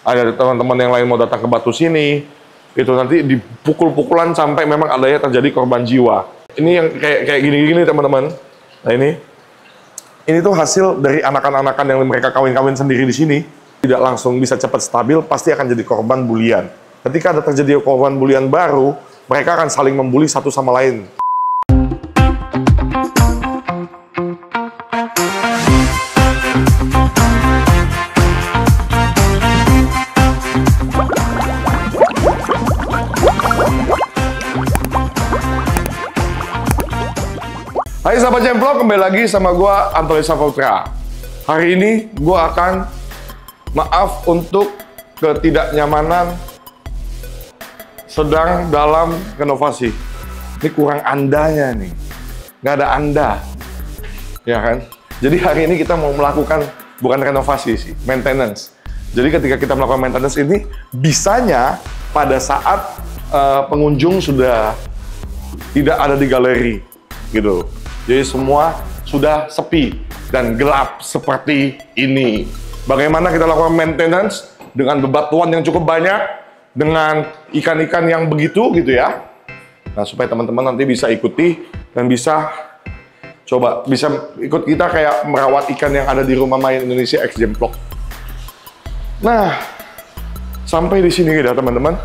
ada teman-teman yang lain mau datang ke Batu sini, itu nanti dipukul-pukulan sampai memang adanya terjadi korban jiwa. Ini yang kayak gini-gini teman-teman. Nah ini tuh hasil dari anakan-anakan yang mereka kawin-kawin sendiri di sini. Tidak langsung bisa cepat stabil, pasti akan jadi korban bulian. Ketika ada terjadi korban bulian baru, mereka akan saling membuli satu sama lain. Hai sahabat Jemplok, kembali lagi sama gua Antoni Saputra. Hari ini gua akan maaf untuk ketidaknyamanan sedang dalam renovasi. Ini kurang andanya nih, nggak ada anda, ya kan? Jadi hari ini kita mau melakukan bukan renovasi sih, maintenance. Jadi ketika kita melakukan maintenance ini, bisanya pada saat pengunjung sudah tidak ada di galeri, gitu. Jadi semua sudah sepi dan gelap seperti ini. Bagaimana kita lakukan maintenance dengan bebatuan yang cukup banyak, dengan ikan-ikan yang begitu gitu ya. Nah, supaya teman-teman nanti bisa ikuti dan bisa ikut kita kayak merawat ikan yang ada di Rumah Main Indonesia X Jemplok. Nah, sampai di sini ya teman-teman.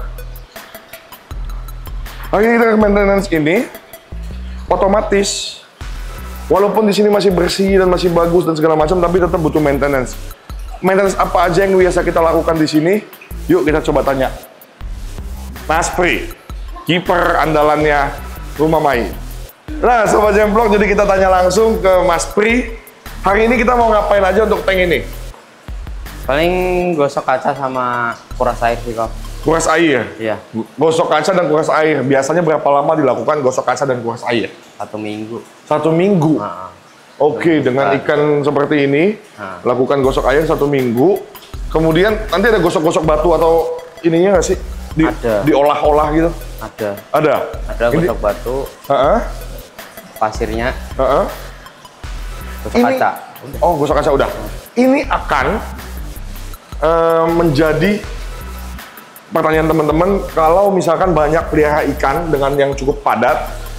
Hari ini kita maintenance ini otomatis. Walaupun di sini masih bersih dan masih bagus dan segala macam, tapi tetap butuh maintenance. Maintenance apa aja yang biasa kita lakukan di sini? Yuk kita coba tanya. Mas Pri, kiper andalannya Rumah Main. Nah, Sobat Jemplok, jadi kita tanya langsung ke Mas Pri. Hari ini kita mau ngapain aja untuk tank ini? Paling gosok kaca sama kuras air sih kok. Kuras air? Iya. Gosok kaca dan kuras air. Biasanya berapa lama dilakukan gosok kaca dan kuras air? 1 minggu. 1 minggu? Nah, Oke, dengan ikan seperti ini, lakukan gosok air 1 minggu. Kemudian nanti ada gosok-gosok batu atau ininya nggak sih? ada. Diolah-olah gitu? Ada. Ada? Ada gosok batu, pasirnya, gosok kaca. Udah. Oh, gosok kaca udah. Ini akan menjadi pertanyaan teman-teman, kalau misalkan banyak pelihara ikan dengan yang cukup padat,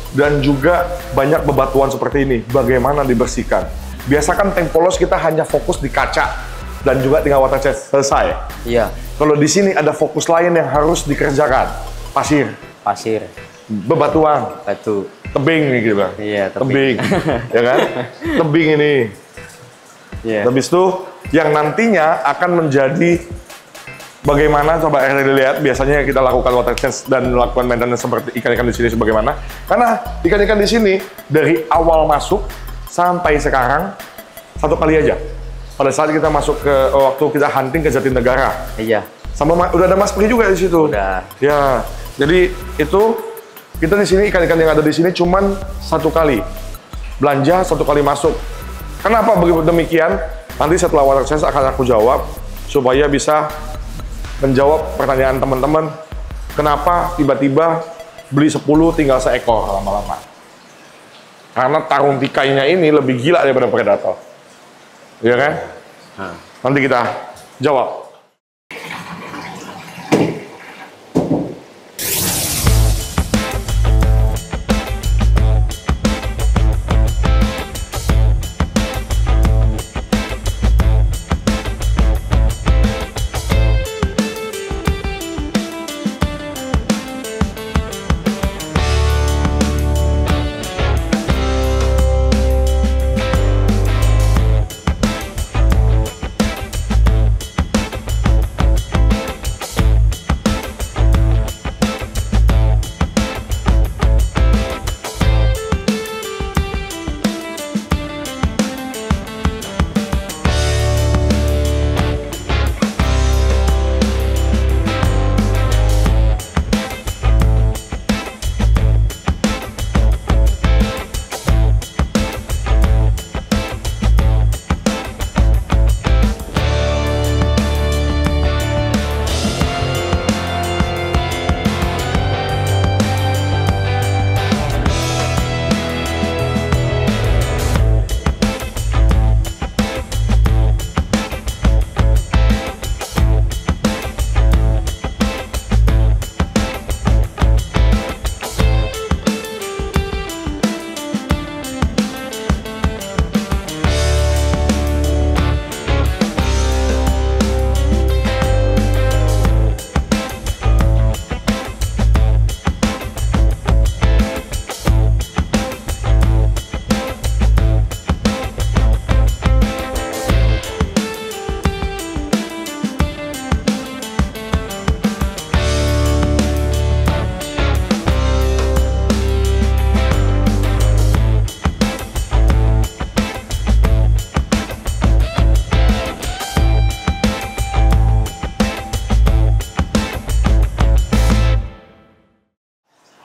dan juga banyak bebatuan seperti ini, bagaimana dibersihkan? Biasakan tank polos kita hanya fokus di kaca dan juga tinggal water jet, selesai. Iya. Kalau di sini ada fokus lain yang harus dikerjakan, pasir, bebatuan, batu, tebing nih gitu bang. Iya, tebing, ya kan? Tebing ini. Iya. Habis itu yang nantinya akan menjadi bagaimana, coba lihat biasanya kita lakukan water change dan melakukan maintenance seperti ikan-ikan di sini sebagaimana. Karena ikan-ikan di sini dari awal masuk sampai sekarang 1 kali aja. Pada saat kita masuk ke waktu kita hunting ke Jatinegara. Iya. Sama udah ada Mas Pri juga di situ. Udah. Ya. Jadi itu kita di sini ikan-ikan yang ada di sini cuman 1 kali belanja, 1 kali masuk. Kenapa begitu demikian? Nanti setelah water change akan aku jawab supaya bisa menjawab pertanyaan teman-teman, kenapa tiba-tiba beli 10 tinggal seekor lama-lama? Karena tarung tikainya ini lebih gila daripada predator. Iya kan? Nanti kita jawab.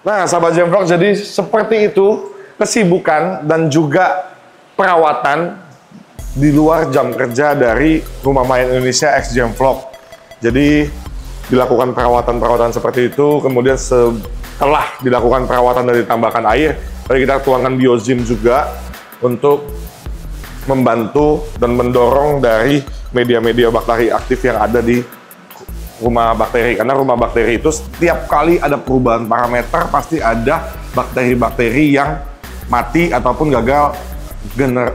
Nah, sahabat Gemvlog, jadi seperti itu kesibukan dan juga perawatan di luar jam kerja dari Rumah Main Indonesia X Gemvlog. Jadi dilakukan perawatan-perawatan seperti itu, kemudian setelah dilakukan perawatan dan ditambahkan air, lalu kita tuangkan biozim juga untuk membantu dan mendorong dari media-media bakteri aktif yang ada di rumah bakteri. Karena rumah bakteri itu setiap kali ada perubahan parameter pasti ada bakteri-bakteri yang mati ataupun gagal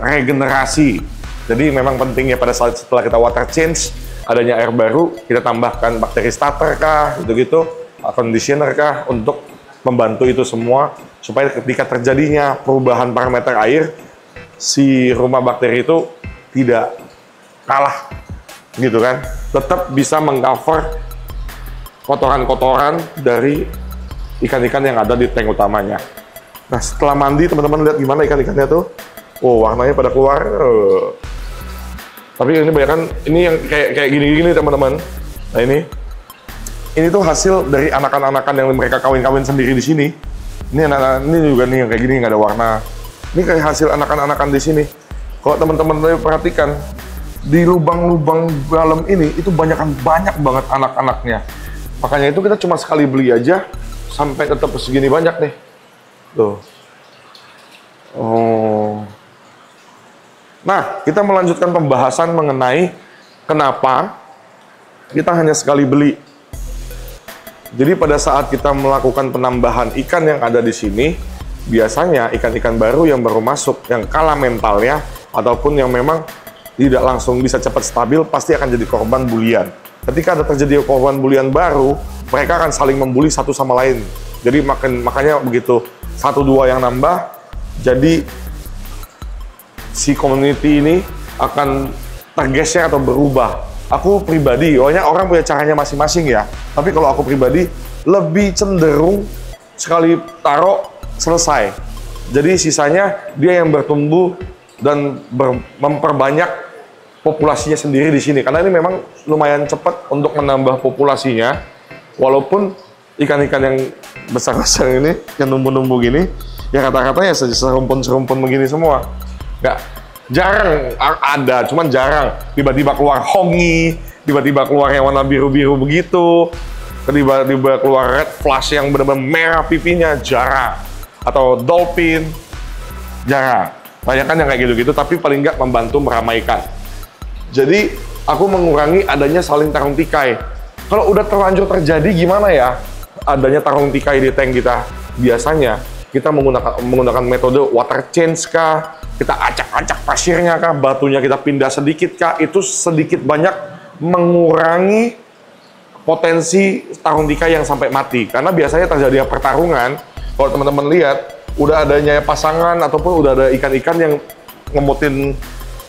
regenerasi. Jadi memang pentingnya pada saat setelah kita water change, adanya air baru, kita tambahkan bakteri starter kah, gitu-gitu, conditioner kah, untuk membantu itu semua supaya ketika terjadinya perubahan parameter air, si rumah bakteri itu tidak kalah, gitu kan, tetap bisa mengcover kotoran-kotoran dari ikan-ikan yang ada di tank utamanya. Nah, setelah mandi, teman-teman lihat gimana ikan-ikannya tuh. Oh, warnanya pada keluar. Tapi ini banyak kan, ini yang kayak gini-gini teman-teman. Nah, ini tuh hasil dari anakan-anakan yang mereka kawin-kawin sendiri di sini. Ini anak-anak ini juga nih yang kayak gini, nggak ada warna. Ini kayak hasil anakan-anakan di sini. Kalau teman-teman perhatikan, di lubang-lubang dalam ini itu banyak banget anak-anaknya. Makanya itu kita cuma sekali beli aja sampai tetap segini banyak nih. Tuh. Oh. Nah, kita melanjutkan pembahasan mengenai kenapa kita hanya sekali beli. Jadi pada saat kita melakukan penambahan ikan yang ada di sini, biasanya ikan-ikan baru yang baru masuk, yang kalah mentalnya, ataupun yang memang tidak langsung bisa cepat stabil, pasti akan jadi korban bulian. Ketika ada terjadi korban bulian baru, mereka akan saling membuli satu sama lain. Jadi makanya begitu, 1-2 yang nambah, jadi si community ini akan tergeser atau berubah. Aku pribadi, pokoknya orang punya caranya masing-masing ya. Tapi kalau aku pribadi, lebih cenderung sekali taruh, selesai. Jadi sisanya dia yang bertumbuh dan memperbanyak populasinya sendiri di sini. Karena ini memang lumayan cepat untuk menambah populasinya. Walaupun ikan-ikan yang besar-besar ini, yang numbu-numbu gini, ya kata-katanya serumpun-serumpun begini semua. Nggak, jarang ada, cuman jarang. Tiba-tiba keluar hongi, tiba-tiba keluar yang warna biru-biru begitu, tiba-tiba keluar red flash yang benar-benar merah pipinya, jarang. Atau dolphin, jarang. Banyak kan yang kayak gitu-gitu, tapi paling nggak membantu meramaikan. Jadi, aku mengurangi adanya saling tarung tikai. Kalau udah terlanjur terjadi, gimana ya adanya tarung tikai di tank kita? Biasanya, kita menggunakan metode water change kah, kita acak-acak pasirnya kah, batunya kita pindah sedikit kah, itu sedikit banyak mengurangi potensi tarung tikai yang sampai mati. Karena biasanya terjadi pertarungan, kalau teman-teman lihat, udah adanya pasangan ataupun udah ada ikan-ikan yang ngemutin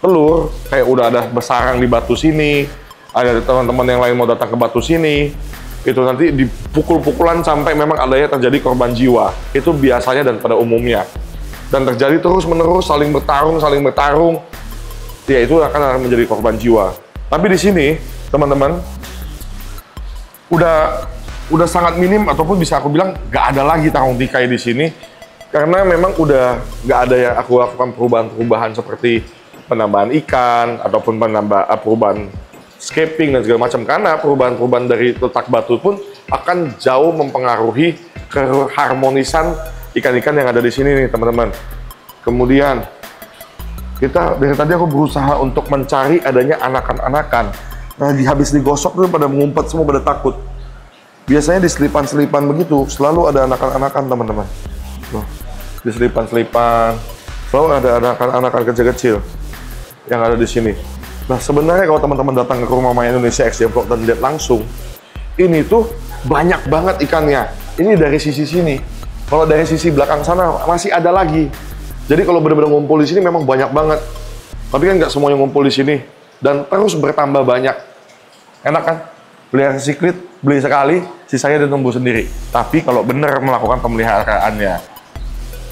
telur, kayak udah ada bersarang di batu sini, ada teman-teman yang lain mau datang ke batu sini, itu nanti dipukul-pukulan sampai memang adanya terjadi korban jiwa. Itu biasanya dan pada umumnya. Dan terjadi terus-menerus saling bertarung, ya itu akan menjadi korban jiwa. Tapi di sini, teman-teman, udah sangat minim ataupun bisa aku bilang nggak ada lagi tarung tikai di sini. Karena memang udah nggak ada yang aku lakukan perubahan-perubahan seperti penambahan ikan ataupun perubahan scaping dan segala macam. Karena perubahan-perubahan dari letak batu pun akan jauh mempengaruhi keharmonisan ikan-ikan yang ada di sini nih, teman-teman. Kemudian dari tadi aku berusaha untuk mencari adanya anakan-anakan. Nah, habis digosok tuh pada mengumpet semua, pada takut. Biasanya di selipan-selipan begitu selalu ada anakan-anakan, teman-teman. Loh, di selipan-selipan selalu ada anakan-anakan kecil-kecil yang ada di sini. Nah, sebenarnya kalau teman-teman datang ke Rumah Main Indonesia X Gemvlog dan lihat langsung, ini tuh banyak banget ikannya. Ini dari sisi sini. Kalau dari sisi belakang sana masih ada lagi. Jadi kalau benar-benar ngumpul di sini memang banyak banget. Tapi kan nggak semuanya ngumpul di sini dan terus bertambah banyak. Enak kan? Pelihara siklit, beli sekali, sisanya dia tumbuh sendiri. Tapi kalau benar melakukan pemeliharaannya,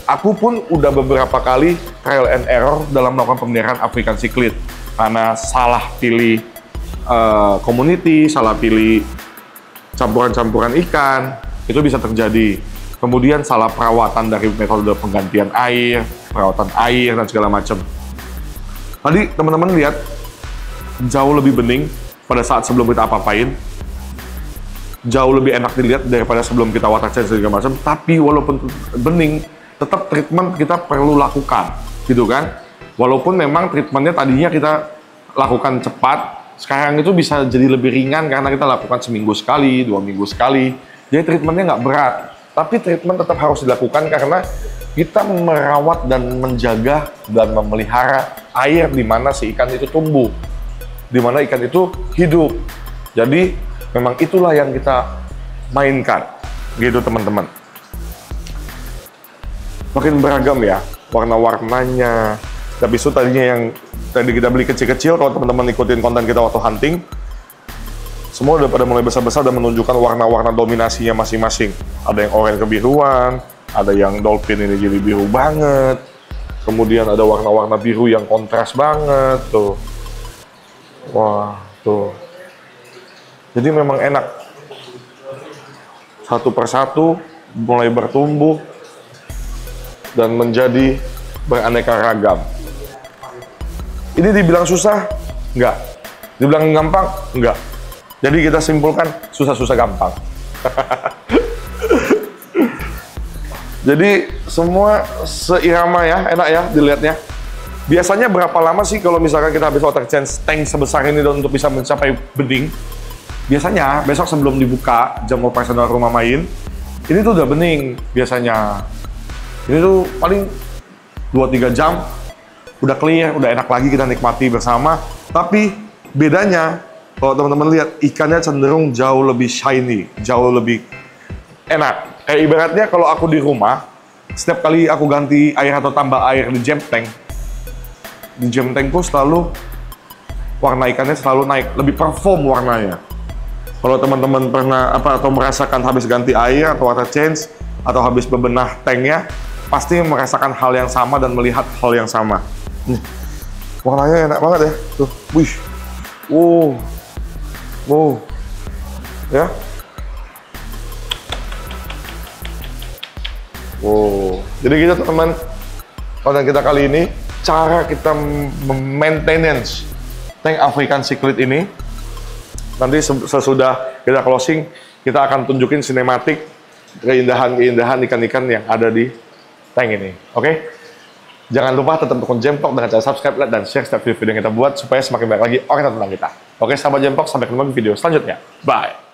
aku pun udah beberapa kali trial and error dalam melakukan pemeliharaan African Cichlid. Karena salah pilih community, salah pilih campuran-campuran ikan, itu bisa terjadi. kemudian salah perawatan dari metode penggantian air, perawatan air, dan segala macam. Tadi teman-teman lihat, jauh lebih bening pada saat sebelum kita apa-apain. Jauh lebih enak dilihat daripada sebelum kita water change segala macam. Tapi walaupun bening, tetap treatment kita perlu lakukan, gitu kan? Walaupun memang treatmentnya tadinya kita lakukan cepat, sekarang itu bisa jadi lebih ringan karena kita lakukan seminggu sekali, 2 minggu sekali. Jadi treatmentnya nggak berat. Tapi treatment tetap harus dilakukan karena kita merawat dan menjaga dan memelihara air di mana si ikan itu tumbuh, di mana ikan itu hidup. Jadi memang itulah yang kita mainkan, gitu teman-teman. Makin beragam ya warna-warnanya. Tapi itu tadinya yang tadi kita beli kecil-kecil, kalau teman-teman ikutin konten kita waktu hunting, semua udah pada mulai besar-besar dan menunjukkan warna-warna dominasinya masing-masing. Ada yang oranye kebiruan, ada yang dolphin ini jadi biru banget, kemudian ada warna-warna biru yang kontras banget tuh. Wah, tuh. Jadi memang enak. Satu persatu mulai bertumbuh dan menjadi beraneka ragam. Ini dibilang susah? Enggak. Dibilang gampang? Enggak. Jadi kita simpulkan susah-susah gampang. Jadi semua seirama ya, enak ya dilihatnya. Biasanya berapa lama sih kalau misalkan kita habis water change tank sebesar ini untuk bisa mencapai bening? Biasanya besok sebelum dibuka jam operasional rumah main, ini tuh udah bening biasanya. Ini tuh paling 2-3 jam udah clear, udah enak lagi kita nikmati bersama. Tapi bedanya kalau teman-teman lihat, ikannya cenderung jauh lebih shiny, jauh lebih enak. Kayak ibaratnya kalau aku di rumah, setiap kali aku ganti air atau tambah air di jam tankku selalu warna ikannya selalu naik, lebih perform warnanya. Kalau teman-teman pernah atau merasakan habis ganti air atau water change atau habis bebenah tanknya, pasti merasakan hal yang sama dan melihat hal yang sama. Nih, warnanya enak banget ya, tuh, wih, wow, ya, wow. Jadi gitu teman-teman, konten kita kali ini, cara kita maintenance tank African Cichlid ini. Nanti sesudah kita closing, kita akan tunjukin sinematik keindahan-keindahan ikan-ikan yang ada di tank ini. Oke? Jangan lupa tetap dukung Jempok dengan cara subscribe, like, dan share setiap video yang kita buat supaya semakin banyak lagi orang yang tentang kita. Oke, sahabat Jempok, sampai ketemu di video selanjutnya. Bye!